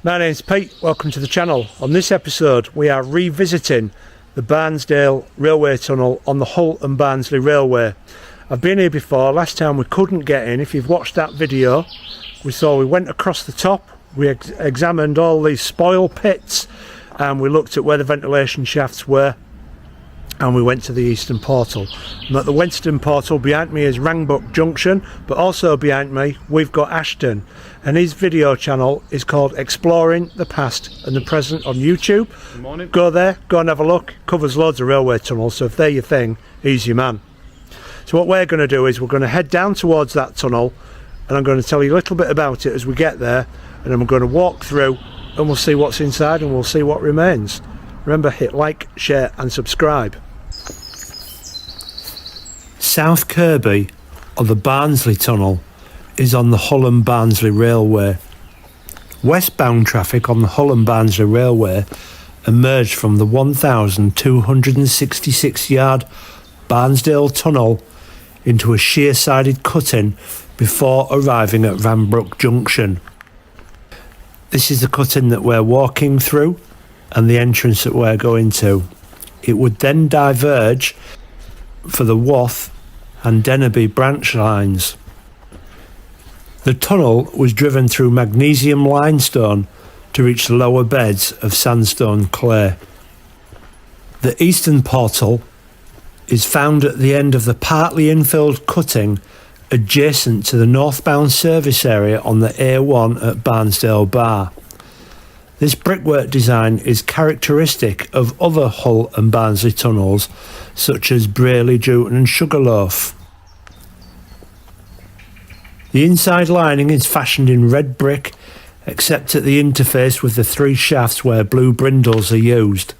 My name's Pete, welcome to the channel. On this episode we are revisiting the Barnsdale Railway Tunnel on the Hull and Barnsley Railway. I've been here before. Last time we couldn't get in. If you've watched that video, we went across the top, we examined all these spoil pits and we looked at where the ventilation shafts were, and we went to the eastern portal. And at the western portal behind me is Wrangbrook Junction, but also behind me we've got Ashton, and his video channel is called Exploring the Past and the Present on YouTube. Good morning. Go there, go and have a look. Covers loads of railway tunnels, so if they're your thing, he's your man. So what we're going to do is we're going to head down towards that tunnel, and I'm going to tell you a little bit about it as we get there, and then we're going to walk through and we'll see what's inside and we'll see what remains. Remember, hit like, share and subscribe. South Kirby, or the Barnsley Tunnel, is on the Hull and Barnsley Railway. Westbound traffic on the Hull and Barnsley Railway emerged from the 1,266 yard Barnsdale Tunnel into a sheer-sided cutting before arriving at Wrangbrook Junction. This is the cutting that we're walking through and the entrance that we're going to. It would then diverge for the Wath and Denaby branch lines. The tunnel was driven through magnesian limestone to reach the lower beds of sandstone clay. The eastern portal is found at the end of the partly-infilled cutting adjacent to the northbound service area on the A1 at Barnsdale Bar. This brickwork design is characteristic of other Hull and Barnsley tunnels such as Brierley, Drewton and Sugarloaf. The inside lining is fashioned in red brick except at the interface with the three shafts where blue brindles are used.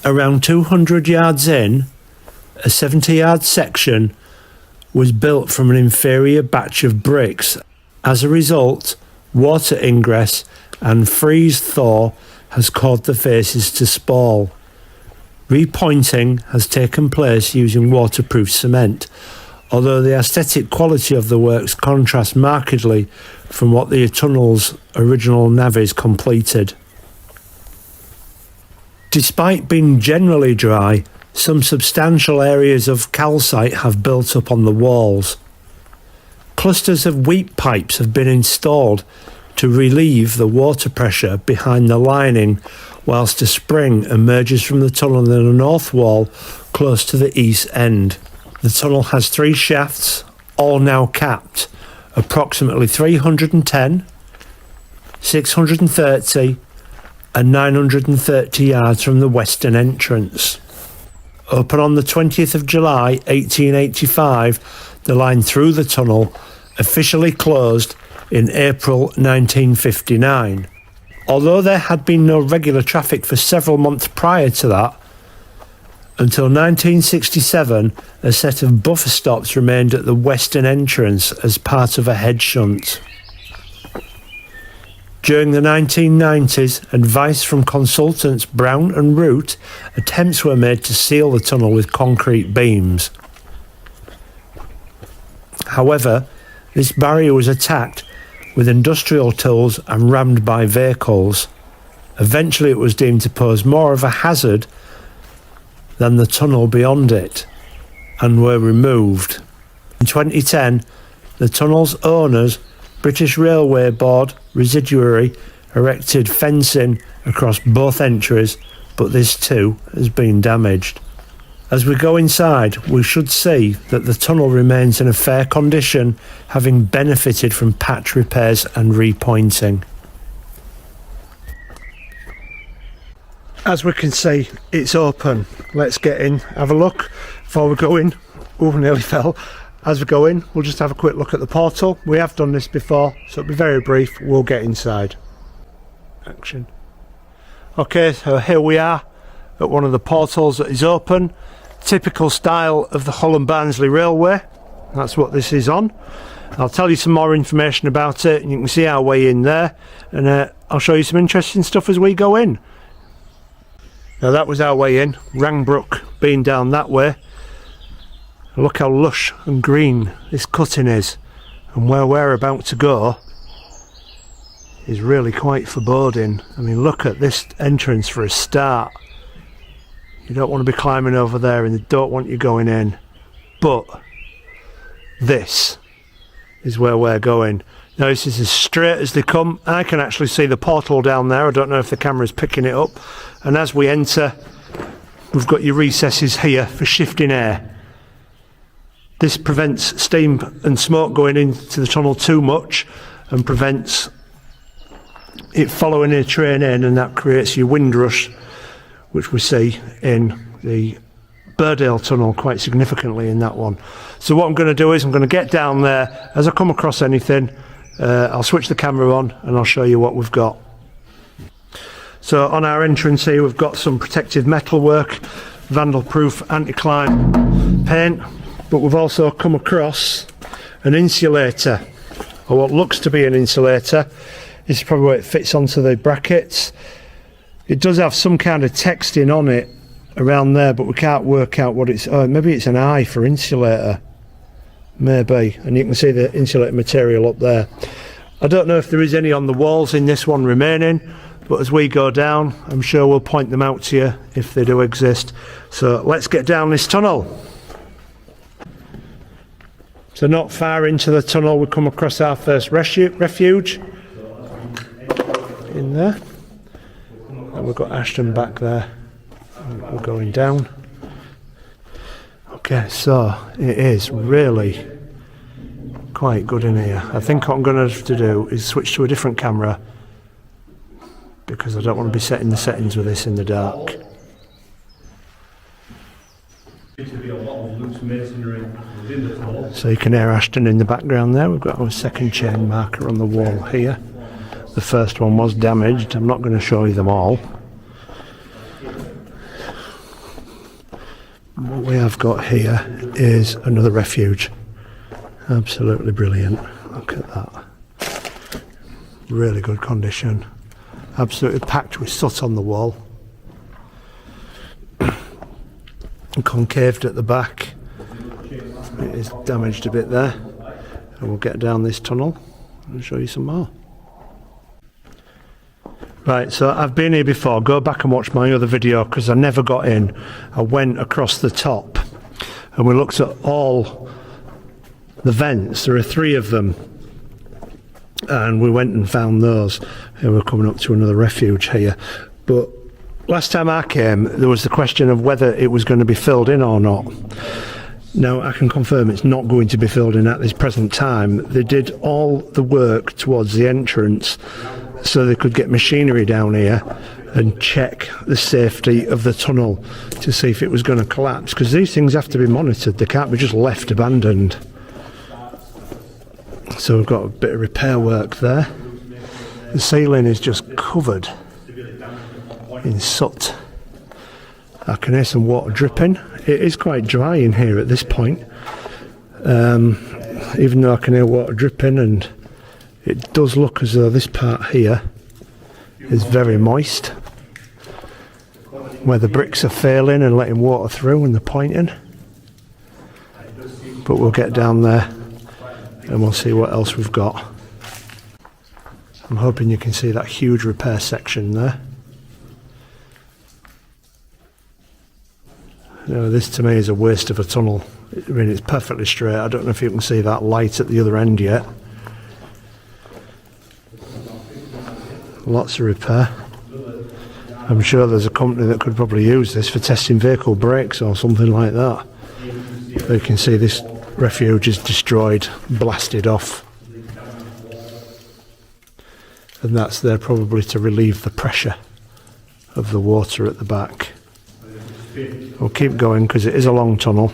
Around 200 yards in, a 70-yard section was built from an inferior batch of bricks. As a result, water ingress and freeze thaw has caused the faces to spall. Repointing has taken place using waterproof cement, although the aesthetic quality of the works contrasts markedly from what the tunnel's original navies completed. Despite being generally dry, some substantial areas of calcite have built up on the walls. Clusters of weep pipes have been installed to relieve the water pressure behind the lining, whilst a spring emerges from the tunnel in the north wall close to the east end. The tunnel has three shafts, all now capped, approximately 310, 630 and 930 yards from the western entrance. Open on the 20th of July 1885, the line through the tunnel officially closed in April 1959. Although there had been no regular traffic for several months prior to that, until 1967 a set of buffer stops remained at the western entrance as part of a head shunt. During the 1990s, advice from consultants Brown and Root, attempts were made to seal the tunnel with concrete beams. However, this barrier was attacked with industrial tools and rammed by vehicles. Eventually it was deemed to pose more of a hazard than the tunnel beyond it, and were removed. In 2010, the tunnel's owners, British Railway Board Residuary, erected fencing across both entries, but this too has been damaged. As we go inside, we should see that the tunnel remains in a fair condition, having benefited from patch repairs and repointing. As we can see, it's open. Let's get in, have a look before we go in. Oh, nearly fell. As we go in, we'll just have a quick look at the portal. We have done this before, so it'll be very brief. We'll get inside. Action. Okay, so here we are at one of the portals that is open. Typical style of the Hull and Barnsley Railway. That's what this is on. I'll tell you some more information about it, and you can see our way in there, and I'll show you some interesting stuff as we go in. Now that was our way in, Wrangbrook being down that way. Look how lush and green this cutting is, and where we're about to go is really quite foreboding. I mean, look at this entrance for a start. You don't want to be climbing over there and they don't want you going in. But this is where we're going. Now this is as straight as they come. I can actually see the portal down there. I don't know if the camera's picking it up. And as we enter, we've got your recesses here for shifting air. This prevents steam and smoke going into the tunnel too much and prevents it following a train in, and that creates your wind rush, which we see in the Barnsdale Tunnel quite significantly in that one. So what I'm going to do is I'm going to get down there. As I come across anything, I'll switch the camera on and I'll show you what we've got. So on our entrance here we've got some protective metalwork, vandal-proof anti-climb paint, but we've also come across an insulator, or what looks to be an insulator. This is probably where it fits onto the brackets. It does have some kind of texting on it around there, but we can't work out what it's. Oh, maybe it's an I for insulator, maybe. And you can see the insulator material up there. I don't know if there is any on the walls in this one remaining, but as we go down, I'm sure we'll point them out to you if they do exist. So let's get down this tunnel. So not far into the tunnel we come across our first refuge in there, and we've got Ashton back there. We're going down. Okay, so it is really quite good in here. I think what I'm going to have to do is switch to a different camera because I don't want to be setting the settings with this in the dark. So you can hear Ashton in the background there. We've got our second chain marker on the wall here. The first one was damaged. I'm not going to show you them all. What we have got here is another refuge. Absolutely brilliant. Look at that. Really good condition. Absolutely packed with soot on the wall. Concaved at the back. It is damaged a bit there. And we'll get down this tunnel and show you some more. Right, so I've been here before. Go back and watch my other video because I never got in. I went across the top and we looked at all the vents. There are 3 of them, and we went and found those, and we're coming up to another refuge here. But last time I came there was the question of whether it was going to be filled in or not. Now I can confirm it's not going to be filled in at this present time. They did all the work towards the entrance so they could get machinery down here and check the safety of the tunnel to see if it was going to collapse, because these things have to be monitored. They can't be just left abandoned. So we've got a bit of repair work there. The ceiling is just covered in soot. I can hear some water dripping. It is quite dry in here at this point, even though I can hear water dripping, and it does look as though this part here is very moist, where the bricks are failing and letting water through and they're pointing. But we'll get down there and we'll see what else we've got. I'm hoping you can see that huge repair section there. You know, this to me is a waste of a tunnel. I mean, it's perfectly straight. I don't know if you can see that light at the other end yet. Lots of repair. I'm sure there's a company that could probably use this for testing vehicle brakes or something like that. So you can see this refuge is destroyed, blasted off. And that's there probably to relieve the pressure of the water at the back. We'll keep going because it is a long tunnel.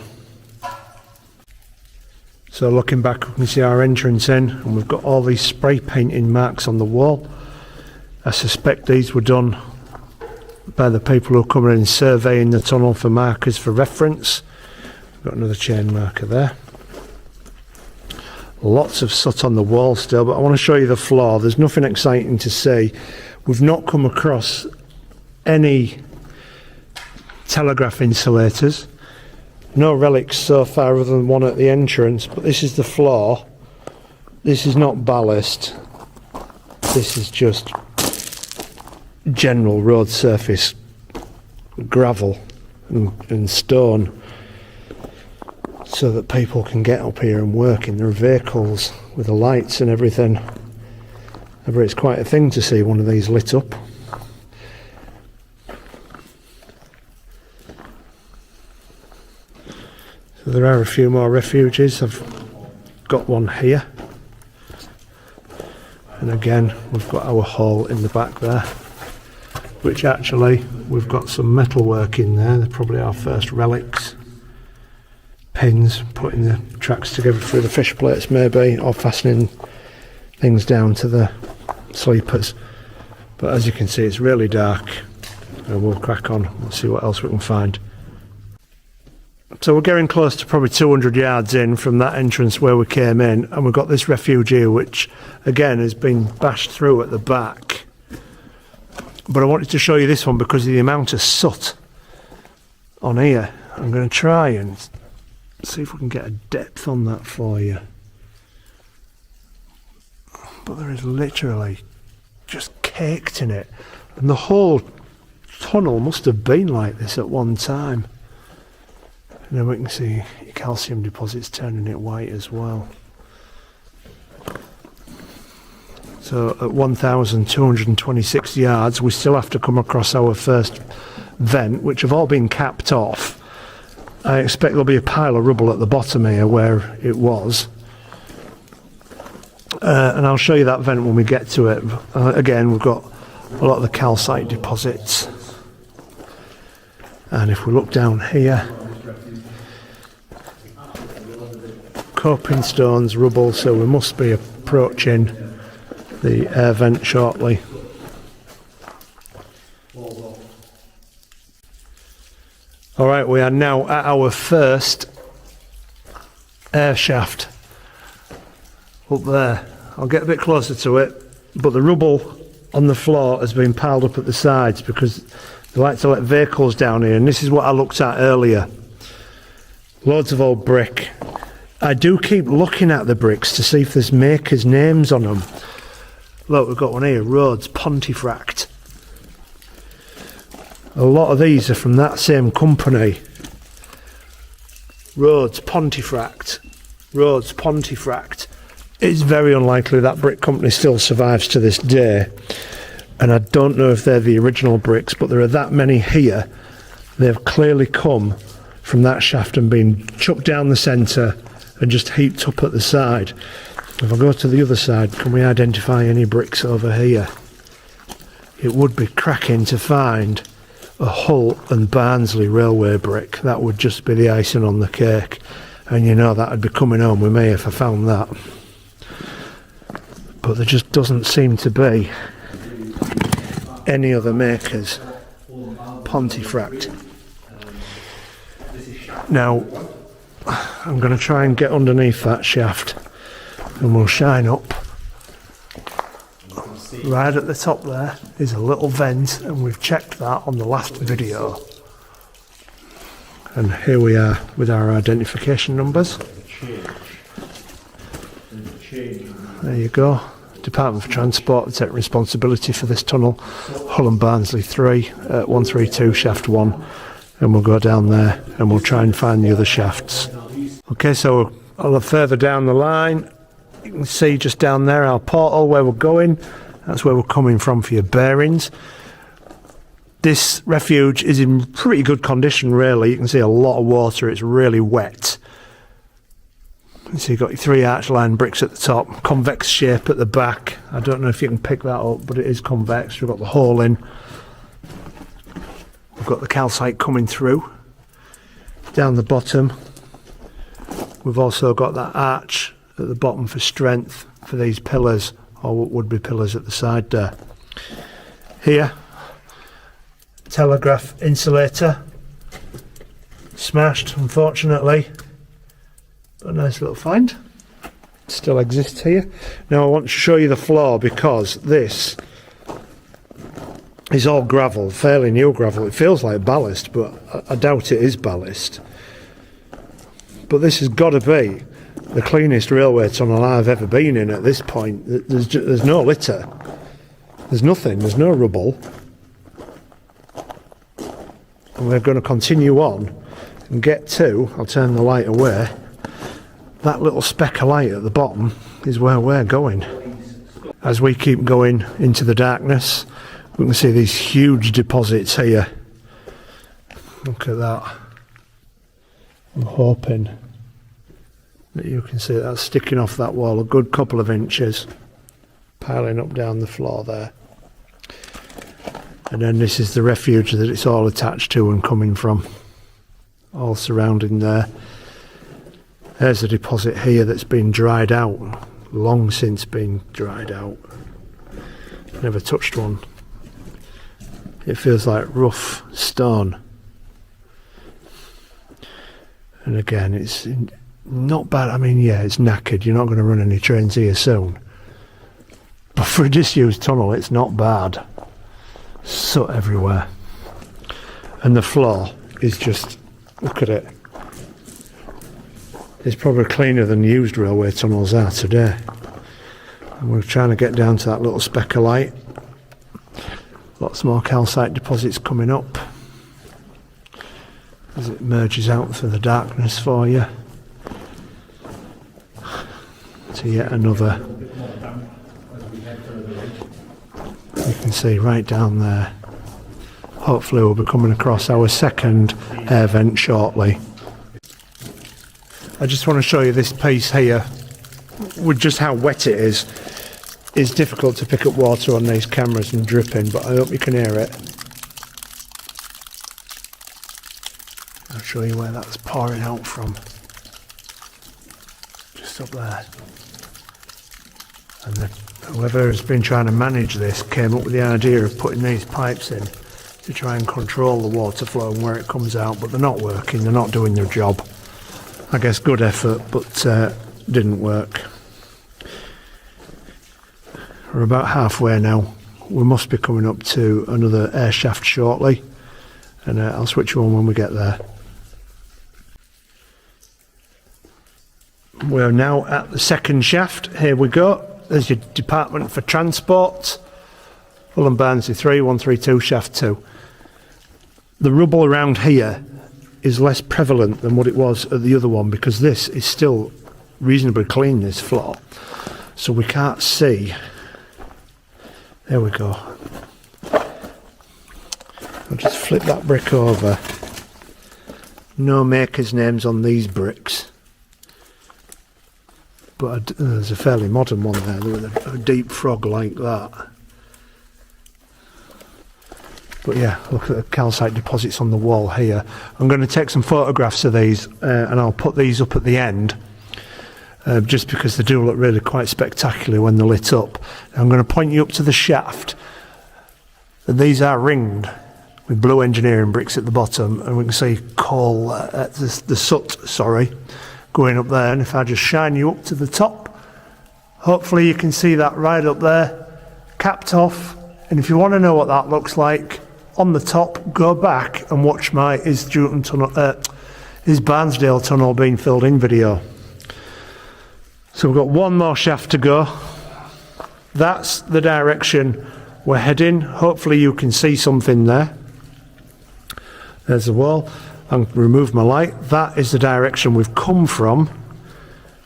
So looking back, we can see our entrance in, and we've got all these spray painting marks on the wall. I suspect these were done by the people who come in and surveying the tunnel for markers for reference. We've got another chain marker there. Lots of soot on the wall still, but I want to show you the floor. There's nothing exciting to see. We've not come across any telegraph insulators. No relics so far other than one at the entrance, but this is the floor. This is not ballast. This is just general road surface gravel and stone, so that people can get up here and work in their vehicles with the lights and everything. I bet it's quite a thing to see one of these lit up. So there are a few more refuges. I've got one here, and again we've got our hall in the back there, which actually we've got some metalwork in there. They're probably our first relics. Pins, putting the tracks together through the fish plates maybe, or fastening things down to the sleepers. But as you can see, it's really dark, and we'll crack on. We'll see what else we can find. So we're getting close to probably 200 yards in from that entrance where we came in, and we've got this refuge here, which again has been bashed through at the back. But I wanted to show you this one because of the amount of soot on here. I'm going to try and see if we can get a depth on that for you. But there is literally just caked in it, and the whole tunnel must have been like this at one time. And then we can see calcium deposits turning it white as well. So at 1,226 yards we still have to come across our first vent, which have all been capped off. I expect there'll be a pile of rubble at the bottom here where it was. And I'll show you that vent when we get to it. Again, we've got a lot of the calcite deposits. And if we look down here, coping stones, rubble, so we must be approaching the air vent shortly. Alright, we are now at our first air shaft up there. I'll get a bit closer to it, but the rubble on the floor has been piled up at the sides because they like to let vehicles down here, and this is what I looked at earlier. Loads of old brick. I do keep looking at the bricks to see if there's makers' names on them. Look, we've got one here, Rhodes Pontefract. A lot of these are from that same company. Rhodes Pontefract. Rhodes Pontefract. It's very unlikely that brick company still survives to this day. And I don't know if they're the original bricks, but there are that many here. They've clearly come from that shaft and been chucked down the centre and just heaped up at the side. If I go to the other side, can we identify any bricks over here? It would be cracking to find a Hull and Barnsley railway brick. That would just be the icing on the cake, and you know that would be coming home with me if I found that. But there just doesn't seem to be any other makers. Pontefract. Now I'm going to try and get underneath that shaft, and we'll shine up. Right at the top there is a little vent, and we've checked that on the last video. And here we are with our identification numbers. There you go. Department for Transport will take responsibility for this tunnel. Hull and Barnsley 3, 132 shaft 1. And we'll go down there and we'll try and find the other shafts. Okay, so a little further down the line, you can see just down there our portal where we're going. That's where we're coming from for your bearings. This refuge is in pretty good condition really. You can see a lot of water, it's really wet. So you've got your 3 arch line bricks at the top, convex shape at the back. I don't know if you can pick that up, but it is convex. We've got the hole in. We've got the calcite coming through. Down the bottom, we've also got that arch at the bottom for strength for these pillars, or what would be pillars at the side there. Here, telegraph insulator, smashed unfortunately, but a nice little find. Still exists here. Now I want to show you the floor because this is all gravel, fairly new gravel. It feels like ballast, but I doubt it is ballast. But this has got to be the cleanest railway tunnel I've ever been in at this point. There's no litter. There's nothing, there's no rubble. And we're going to continue on and get to, I'll turn the light away, that little speck of light at the bottom is where we're going. As we keep going into the darkness, we can see these huge deposits here. Look at that. I'm hoping that you can see that's sticking off that wall a good couple of inches, piling up down the floor there. And then this is the refuge that it's all attached to and coming from, all surrounding there. There's a deposit here that's been dried out, long since been dried out. Never touched one. It feels like rough stone. And again, it's not bad. I mean, yeah, it's knackered. You're not going to run any trains here soon. But for a disused tunnel, it's not bad. Soot everywhere. And the floor is just, look at it. It's probably cleaner than used railway tunnels are today. And we're trying to get down to that little speck of light. Lots more calcite deposits coming up as it merges out through the darkness for you to yet another. You can see right down there. Hopefully we'll be coming across our second air vent shortly. I just want to show you this piece here with just how wet it is. It's difficult to pick up water on these cameras and dripping, but I hope you can hear it. I'll show you where that's pouring out from. Just up there. And whoever has been trying to manage this came up with the idea of putting these pipes in to try and control the water flow and where it comes out, but they're not working, they're not doing their job. I guess good effort, but didn't work. We're about halfway now. We must be coming up to another air shaft shortly, and I'll switch you on when we get there. We're now at the second shaft. Here we go. There's your department for transport. Hull Barnsley 3132 shaft 2. The rubble around here is less prevalent than what it was at the other one, because this is still reasonably clean, this floor. So we can't see. There we go. I'll just flip that brick over. No maker's names on these bricks. But there's a fairly modern one there with a deep frog like that. But yeah, look at the calcite deposits on the wall here. I'm going to take some photographs of these and I'll put these up at the end. Just because they do look really quite spectacular when they're lit up. I'm going to point you up to the shaft. And these are ringed with blue engineering bricks at the bottom, and we can see coal, the soot, going up there. And if I just shine you up to the top, hopefully you can see that right up there, capped off. And if you want to know what that looks like, on the top, go back and watch my Is Barnsdale Tunnel being filled in video. So we've got one more shaft to go. That's the direction we're heading. Hopefully you can see something there. There's the wall. I'll remove my light. That is the direction we've come from.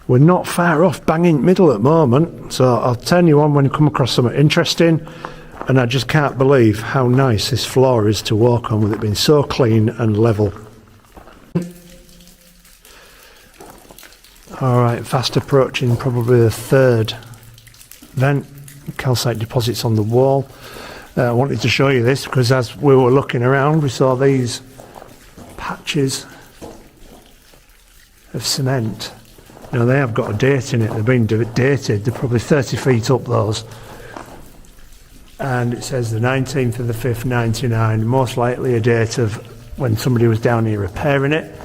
We're not far off, bang in middle at the moment. So I'll turn you on when you come across something interesting. And I just can't believe how nice this floor is to walk on, with it being so clean and level. Alright, fast approaching probably the third vent. Calcite deposits on the wall. I wanted to show you this because as we were looking around we saw these patches of cement. Now they have got a date in it, they've been dated, they're probably 30 feet up those. And it says the 19th of the 5th, 99, most likely a date of when somebody was down here repairing it.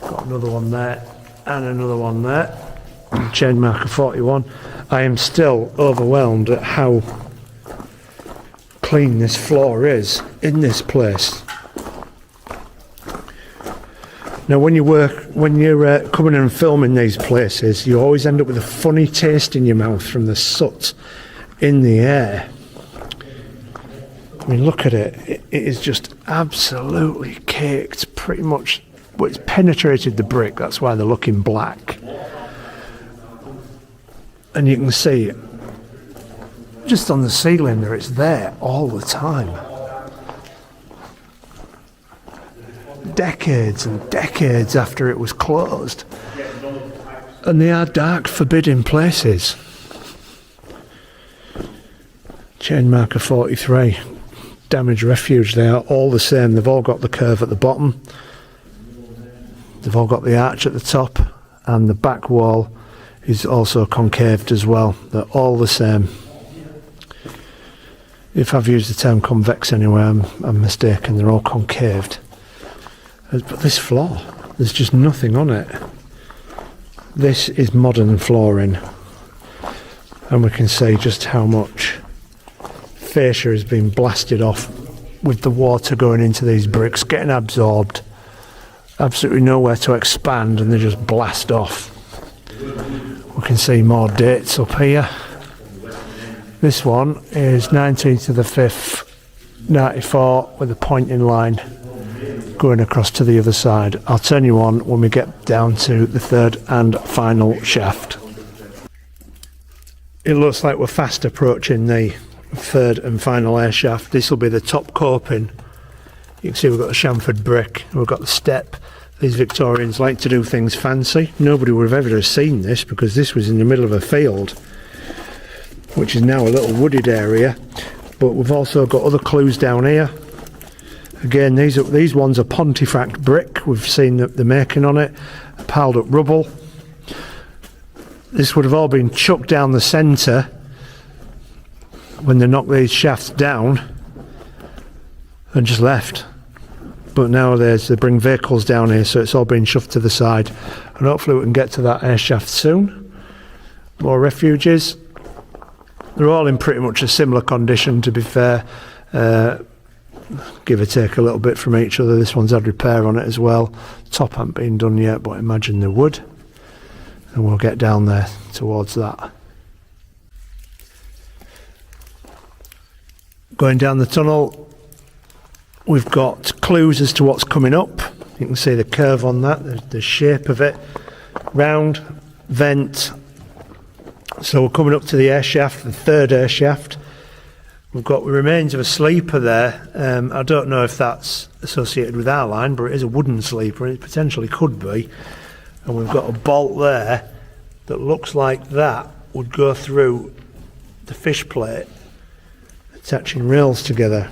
Got another one there. And another one there, chain marker 41. I am still overwhelmed at how clean this floor is in this place. Now when you're coming and filming these places, you always end up with a funny taste in your mouth from the soot in the air. I mean, look at it. It is just absolutely caked, pretty much. Well, it's penetrated the brick, that's why they're looking black. And you can see just on the ceiling there, it's there all the time. Decades and decades after it was closed. And they are dark, forbidding places. Chain marker 43. Damaged refuge, they are all the same. They've all got the curve at the bottom. They've all got the arch at the top. And the back wall is also concaved as well. They're all the same. If I've used the term convex anyway, I'm mistaken. They're all concaved. But this floor, there's just nothing on it. This is modern flooring. And we can see just how much fascia has been blasted off with the water going into these bricks, getting absorbed. Absolutely nowhere to expand, and they just blast off. We can see more dates up here. This one is 19th of the 5th, 94, with a pointing line going across to the other side. I'll turn you on when we get down to the third and final shaft. It looks like we're fast approaching the third and final air shaft. This will be the top coping. You can see we've got the chamfered brick, we've got the step. These Victorians like to do things fancy. Nobody would have ever seen this because this was in the middle of a field, which is now a little wooded area. But we've also got other clues down here. Again, these ones are Pontifract brick. We've seen the making on it, piled up rubble. This would have all been chucked down the centre when they knocked these shafts down and just left. But nowadays they bring vehicles down here, so it's all been shoved to the side. And hopefully we can get to that air shaft soon. More refuges. They're all in pretty much a similar condition, to be fair. Give or take a little bit from each other. This one's had repair on it as well. Top hasn't been done yet, but I imagine they would. And we'll get down there towards that. Going down the tunnel, we've got clues as to what's coming up. You can see the curve on that, the shape of it. Round, vent. So we're coming up to the air shaft, the third air shaft. We've got the remains of a sleeper there. I don't know if that's associated with our line, but it is a wooden sleeper, and it potentially could be. And we've got a bolt there that looks like that would go through the fish plate, attaching rails together.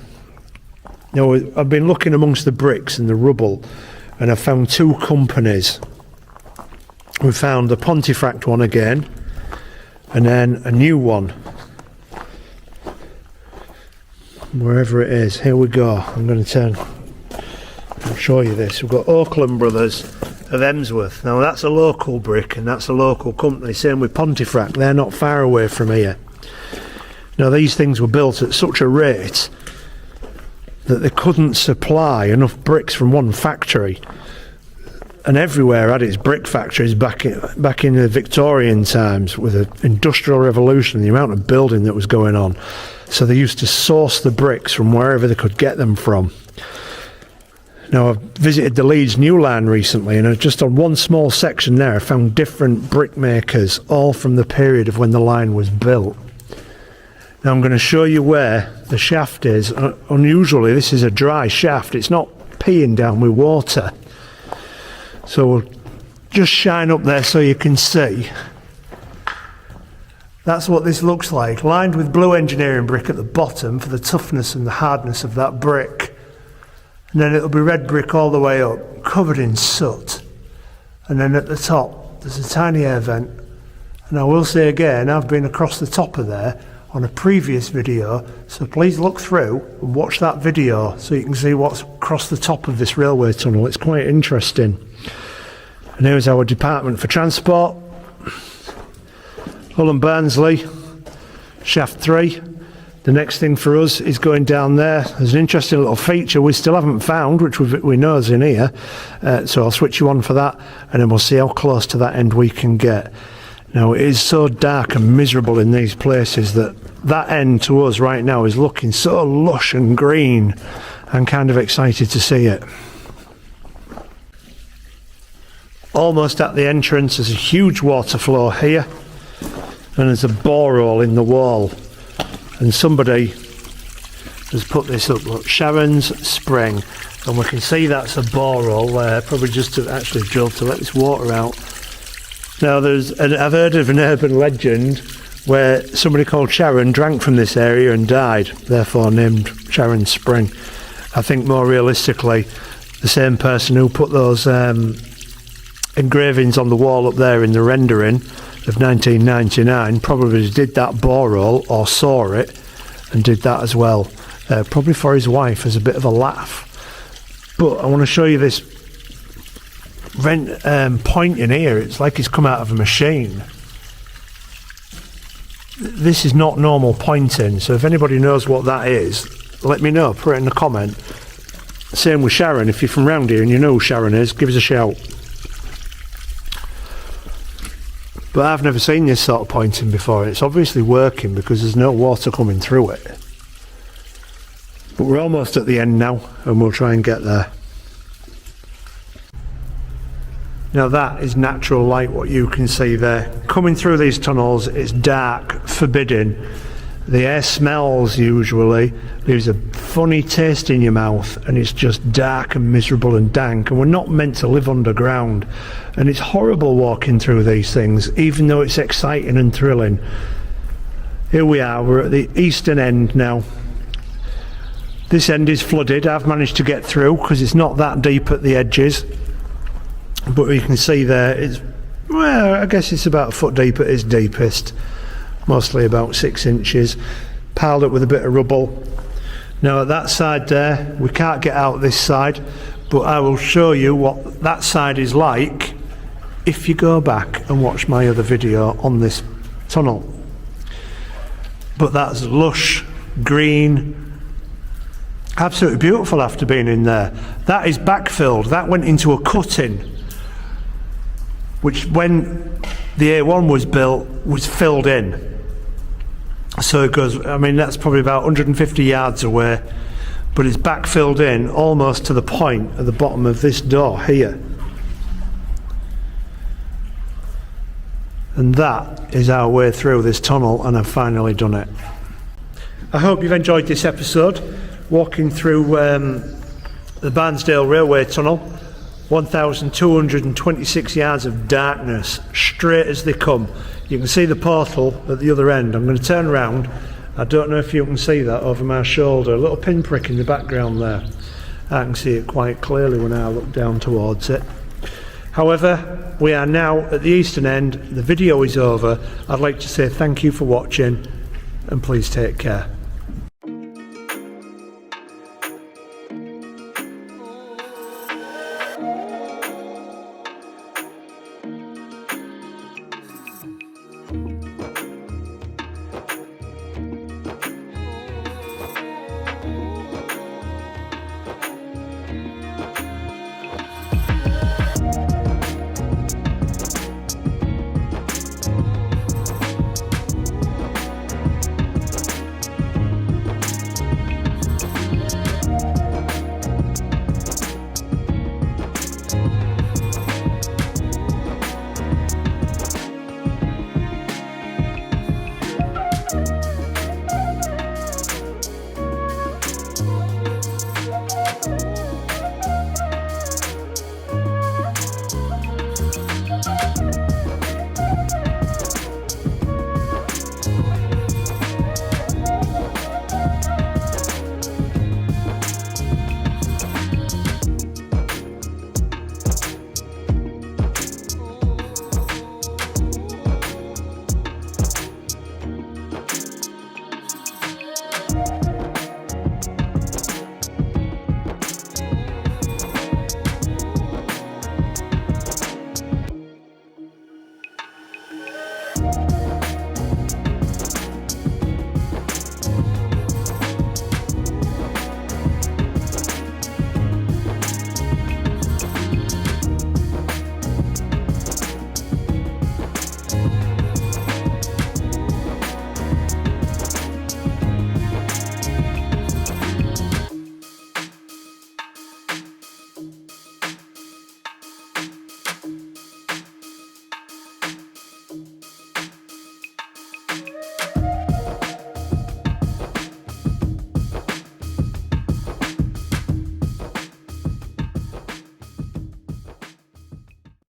Now, I've been looking amongst the bricks and the rubble, and I've found two companies. We found the Pontifract one again, and then a new one. Wherever it is, here we go. I'm going to turn. I'll show you this. We've got Oakland Brothers of Emsworth. Now that's a local brick and that's a local company. Same with Pontifract. They're not far away from here. Now these things were built at such a rate that they couldn't supply enough bricks from one factory. And everywhere had its brick factories back in the Victorian times with the Industrial Revolution, the amount of building that was going on. So they used to source the bricks from wherever they could get them from. Now, I've visited the Leeds New Line recently, and just on one small section there, I found different brick makers, all from the period of when the line was built. Now, I'm going to show you where the shaft is. Unusually, this is a dry shaft. It's not peeing down with water. So we'll just shine up there so you can see. That's what this looks like, lined with blue engineering brick at the bottom for the toughness and the hardness of that brick. And then it'll be red brick all the way up, covered in soot. And then at the top, there's a tiny air vent. And I will say again, I've been across the top of there on a previous video, so please look through and watch that video so you can see what's across the top of this railway tunnel. It's quite interesting. And here's our department for transport. Hull Barnsley, shaft 3. The next thing for us is going down there. There's an interesting little feature we still haven't found, which we know is in here. So I'll switch you on for that, and then we'll see how close to that end we can get. Now, it is so dark and miserable in these places that that end to us right now is looking so lush and green. I'm kind of excited to see it. Almost at the entrance, there's a huge water flow here, and there's a borehole in the wall, and somebody has put this up. Look, Sharon's Spring, and we can see that's a borehole there, probably just to actually drill to let this water out. Now I've heard of an urban legend where somebody called Sharon drank from this area and died, therefore named Sharon's Spring. I think more realistically, the same person who put those engravings on the wall up there in the rendering of 1999 probably did that borehole or saw it and did that as well, probably for his wife as a bit of a laugh. But I want to show you this point in here. It's like it's come out of a machine. This is not normal pointing, so if anybody knows what that is, let me know, put it in the comment. Same with Sharon, if you're from round here and you know who Sharon is, give us a shout. But I've never seen this sort of pointing before. It's obviously working because there's no water coming through it. But we're almost at the end now, and we'll try and get there. Now that is natural light, what you can see there. Coming through these tunnels, it's dark, forbidding. The air smells usually, leaves a funny taste in your mouth, and it's just dark and miserable and dank, and we're not meant to live underground. And it's horrible walking through these things, even though it's exciting and thrilling. Here we are, we're at the eastern end now. This end is flooded. I've managed to get through because it's not that deep at the edges. But you can see there, it's, well, I guess it's about a foot deep at its deepest. Mostly about 6 inches, piled up with a bit of rubble. Now at that side there, we can't get out this side, but I will show you what that side is like if you go back and watch my other video on this tunnel. But that's lush, green, absolutely beautiful after being in there. That is backfilled. That went into a cutting, which when the A1 was built was filled in. So it goes, I mean, that's probably about 150 yards away, but it's backfilled in almost to the point at the bottom of this door here. And that is our way through this tunnel, and I've finally done it. I hope you've enjoyed this episode, walking through the Barnsdale Railway Tunnel. 1,226 yards of darkness, straight as they come. You can see the portal at the other end. I'm going to turn around. I don't know if you can see that over my shoulder, a little pinprick in the background there. I can see it quite clearly when I look down towards it. However, we are now at the eastern end. The video is over. I'd like to say thank you for watching, and please take care.